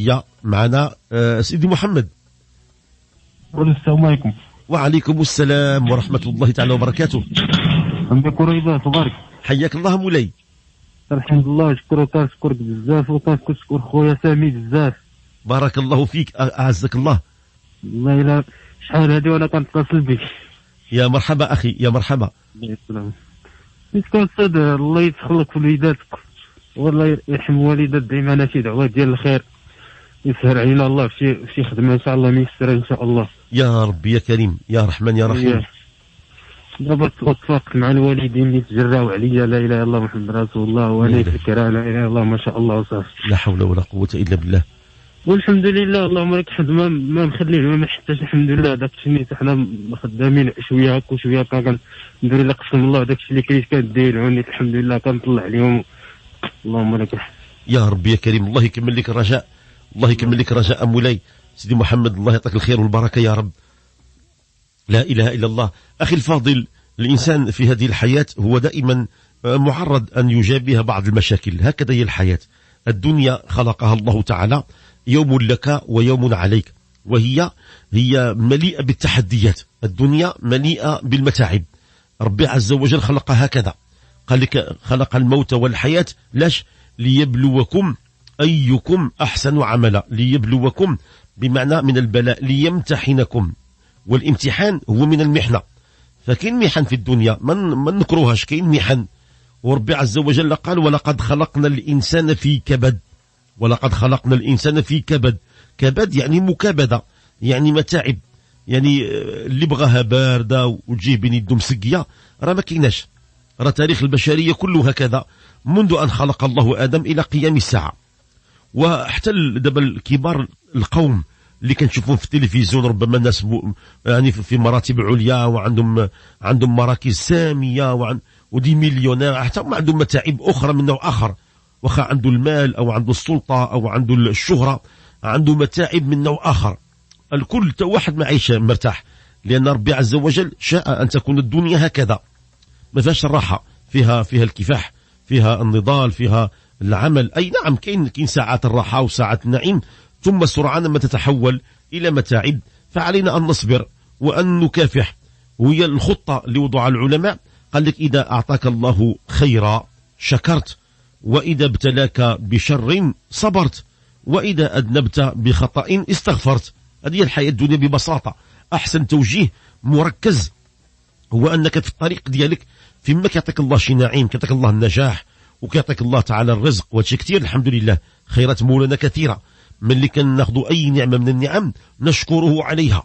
الملكية. معنا سيدي محمد. السلام عليكم. وعليكم السلام ورحمة الله تعالى وبركاته. عندك قريبة تبارك. حياك الله مولاي. الحمد لله، شكرك بزاف وكنشكر خويا سامي بزاف. بارك الله فيك، أعزك الله. والله إلا شحال هادي وأنا كنتصل بك. يا مرحبا أخي، يا مرحبا. الله يسلمك. مسكين السيد، الله يتخلق في وليداتك والله يرحم والدات، ديما أنا شي دعوة ديال الخير يسهر علينا الله في شي خدمة إن شاء الله ميسرة إن شاء الله. يا ربي يا كريم يا رحمن يا رحيم. دابا توفقت مع الوالدين اللي تجراو عليا لا اله الا الله محمد رسول الله، وانا نفكر لا اله الا الله ما شاء الله وصافي. لا حول ولا قوة الا بالله. والحمد لله اللهم لك الحمد، ما مخليه ما حتىش الحمد لله. داك الشيء اللي حنا خدامين شويه هكا وشويه هكا كندير لك قسم الله، داك الشيء اللي كريت كنديروني الحمد لله كنطلع اليوم. اللهم لك الحمد يا ربي يا كريم. الله يكمل لك الرجاء، الله يكمل لك الرجاء مولاي سيدي محمد. الله يعطيك الخير والبركة يا رب. لا إله إلا الله. أخي الفاضل، الإنسان في هذه الحياة هو دائما معرض أن يجابه بعض المشاكل. هكذا هي الحياة. الدنيا خلقها الله تعالى يوم لك ويوم عليك، وهي مليئة بالتحديات. الدنيا مليئة بالمتاعب. ربي عز وجل خلقها هكذا، قال لك خلق الموت والحياة لاش ليبلوكم أيكم أحسن عملا. ليبلوكم بمعنى من البلاء، ليمتحنكم، والامتحان هو من المحنة. فكاين محن في الدنيا ما نكروهاش، كاين محن. وربي عز وجل قال ولقد خلقنا الإنسان في كبد. ولقد خلقنا الإنسان في كبد. كبد يعني مكابدة، يعني متاعب، يعني اللي بغاها باردة وتجيه بين يدو مسقية راه ما كايناش. راه تاريخ البشرية كله هكذا منذ أن خلق الله آدم إلى قيام الساعة. وحتى دابا الكبار القوم اللي كنشوفون في التلفزيون، ربما الناس يعني في مراتب عليا وعندهم مراكز سامية ودي مليونير، حتى ما عندهم متاعب أخرى من نوع آخر. واخا عنده المال أو عنده السلطة أو عنده الشهرة، عنده متاعب من نوع آخر. الكل واحد ما عايش مرتاح، لأن ربي عز وجل شاء أن تكون الدنيا هكذا، ما فيهاش الراحة، فيها الكفاح، فيها النضال، فيها العمل. أي نعم كاين ساعات الراحة وساعات النعيم، ثم سرعان ما تتحول إلى متاعب. فعلينا أن نصبر وأن نكافح. وهي الخطة اللي وضعها العلماء، قال لك إذا أعطاك الله خيرا شكرت، وإذا ابتلاك بشر صبرت، وإذا أذنبت بخطأ استغفرت. هذه الحياة الدنيا ببساطة. أحسن توجيه مركز هو أنك في الطريق ديالك فيما كيعطيك الله شي نعيم، كيعطيك الله النجاح وكيعطيك الله تعالى الرزق، وهادشي كثير الحمد لله. خيرات مولانا كثيرة، من اللي كان ناخذ أي نعمة من النعم نشكره عليها،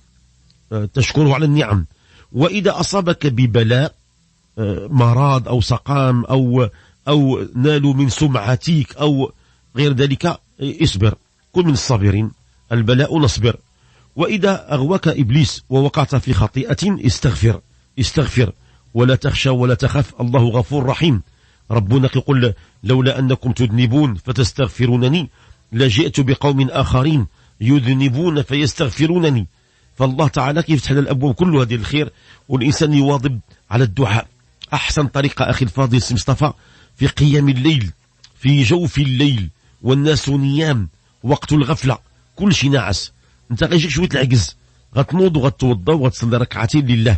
تشكره على النعم. وإذا أصابك ببلاء، مرض أو سقام أو نالوا من سمعتك أو غير ذلك، اصبر، كن من الصابرين. البلاء نصبر. وإذا أغواك إبليس ووقعت في خطيئة استغفر ولا تخشى ولا تخف، الله غفور رحيم. ربنا يقول لولا أنكم تذنبون فتستغفرونني لجئت بقوم آخرين يذنبون فيستغفرونني. فالله تعالى يفتح لنا الأبواب كل هذه الخير، والإنسان يواظب على الدعاء. أحسن طريقة أخي الفاضل سي مصطفى في قيام الليل، في جوف الليل والناس نيام، وقت الغفلة كل شيء ناعس. انت غيجيك شوية العجز، غتنوض وغتوضى وغتصلي ركعتين لله،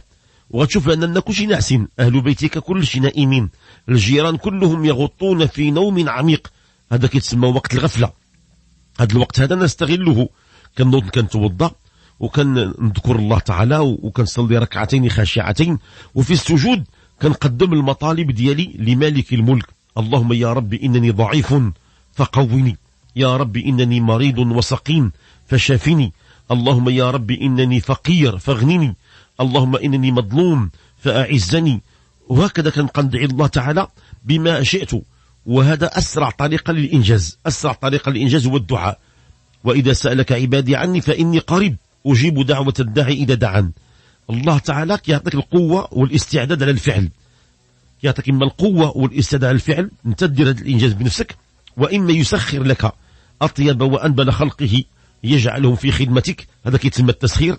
وغتشوف أننا كل شيء ناعسين. أهل بيتك كل شيء نائمين، الجيران كلهم يغطون في نوم عميق. هذا كيتسمى وقت الغفلة. هذا الوقت هذا نستغله، كنوض كنتوضى وكنذكر الله تعالى وكنصلي ركعتين خاشعتين، وفي السجود كنقدم المطالب ديالي لمالك الملك. اللهم يا رب إنني ضعيف فقوني، يا رب إنني مريض وسقيم فشافني، اللهم يا رب إنني فقير فاغنني، اللهم إنني مظلوم فأعزني. وهكذا كندعي الله تعالى بما شئت. وهذا أسرع طريقة للإنجاز، أسرع طريقة للإنجاز هو الدعاء. وإذا سألك عبادي عني فإني قريب أجيب دعوة الداعي إذا دعان. الله تعالى يعطيك القوة والاستعداد على الفعل، يعطيك إما القوة والاستعداد على الفعل، أنت دير هذا الإنجاز بنفسك، وإما يسخر لك أطيب وأنبل خلقه يجعلهم في خدمتك، هذا كيتسمى التسخير.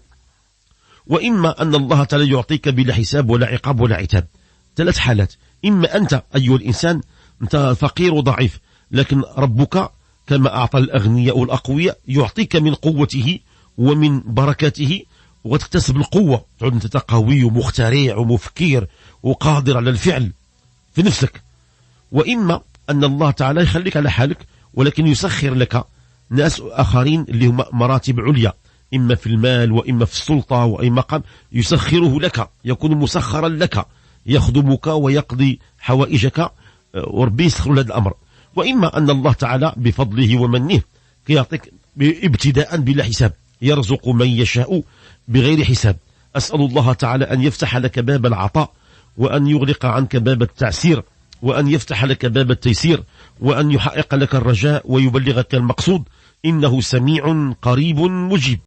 وإما أن الله تعالى يعطيك بلا حساب ولا عقاب ولا عتاب. 3 حالات: إما أنت أيها الإنسان أنت فقير وضعيف، لكن ربك كما أعطى الأغنياء والأقوياء يعطيك من قوته ومن بركاته، وتكتسب القوة، تعود أنت قوي ومخترع ومفكر وقادر على الفعل في نفسك. وإما أن الله تعالى يخليك على حالك، ولكن يسخر لك ناس آخرين اللي هم مراتب عليا، إما في المال وإما في السلطة وأي مقام، يسخره لك، يكون مسخرا لك، يخدمك ويقضي حوائجك، وربي يسخر هذا الأمر. وإما أن الله تعالى بفضله ومنه يعطيك ابتداء بلا حساب، يرزق من يشاء بغير حساب. أسأل الله تعالى أن يفتح لك باب العطاء، وأن يغلق عنك باب التعسير، وأن يفتح لك باب التيسير، وأن يحقق لك الرجاء ويبلغك المقصود، إنه سميع قريب مجيب.